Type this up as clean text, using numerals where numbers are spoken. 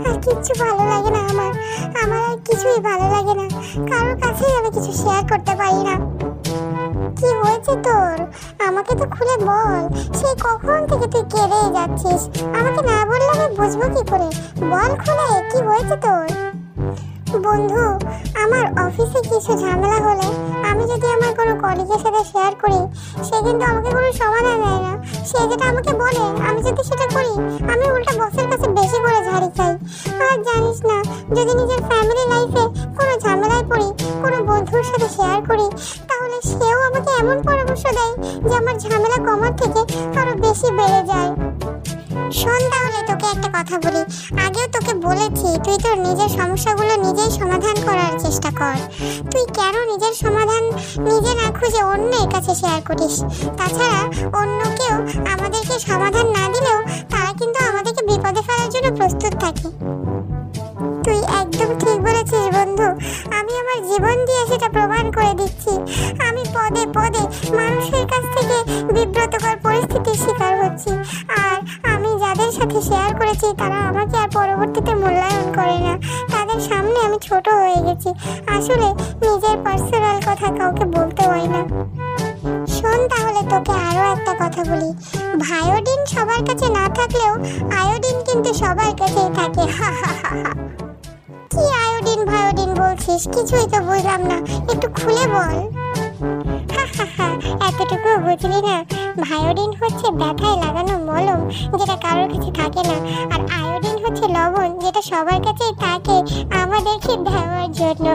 আর কিচ্ছু ভালো লাগে না আমার আর কিছুই ভালো লাগে না। কারোর কাছেই আমি কিছু শেয়ার করতে পারি না। কি হয়েছে তোর? আমাকে তো খুলে বল। সেই কখন থেকে তুই কেঁদেই যাচ্ছিস, আমাকে না বললে আমি বুঝবো কি করে? বল খুলে, কি হয়েছে তোর? বন্ধু, আমার অফিসে কিছু ঝামেলা হলে আমি যদি আমার কোনো কলিগের সাথে শেয়ার করি, সে কিন্তু আমাকে কোনো সমাধান দেয় না। সে যেটা আমাকে বলে আমি যদি সেটা করি, আমি উল্টা বসের কাছে বেশি করে ঝাড়ি খাই। আর জানিস না, যদি নিজের ফ্যামিলি লাইফে কোনো ঝামেলায় পড়ি, কোনো বন্ধুর সাথে শেয়ার করি, তাহলে সেও আমাকে এমন পরামর্শ দেয় যে আমার ঝামেলা কমার থেকে আরো বেশি বেড়ে যায়। শোন, তাহলে তোকে একটা কথা বলি। আগেও তোকে বলেছি, তুই তোর নিজের সমস্যাগুলো নিজেই সমাধান করার চেষ্টা কর। তুই কেন নিজের সমাধান নিজে না খুঁজে অন্যের কাছে শেয়ার করিস? তাছাড়া অন্য কেউ আমাদেরকে সমাধান না দিলেও তারা কিন্তু আমাদেরকে বিপদে ফেলার জন্য প্রস্তুত থাকে। তুই একদম ঠিক বলেছিস বন্ধু। আমি আমার জীবন দিয়ে সেটা প্রমাণ করে দিচ্ছি। আমি পদে পদে মানুষের কাছ থেকে বিব্রতকর পরিস্থিতির শিকার হচ্ছি। আর আমি যাদের সাথে শেয়ার করেছি তারা আমাকে আর পরবর্তীতে মূল্যায়ন করে না। তাদের সামনে আমি ছোট হয়ে গেছি। আসলে নিজের পার্সোনাল কথা কাউকে বলতে হয় না। শোন, তাহলে তোকে আরো একটা কথা বলি। ভায়োডিন সবার কাছে না থাকলেও আয়োডিন কিন্তু সবার কাছেই থাকে। হা হা হা হা। কি আয়োডিন ভায়োডিন বলছিস? কিছুই তো বুঝলাম না, একটু খুলে বল। এতটুকু বুঝলি না? ভায়োডিন হচ্ছে ব্যথায় লাগানো মলম, যেটা কারোর কাছে থাকে না। আর আয়োডিন হচ্ছে লবণ, যেটা সবার কাছেই থাকে আমাদেরকে দেওয়ার জন্য।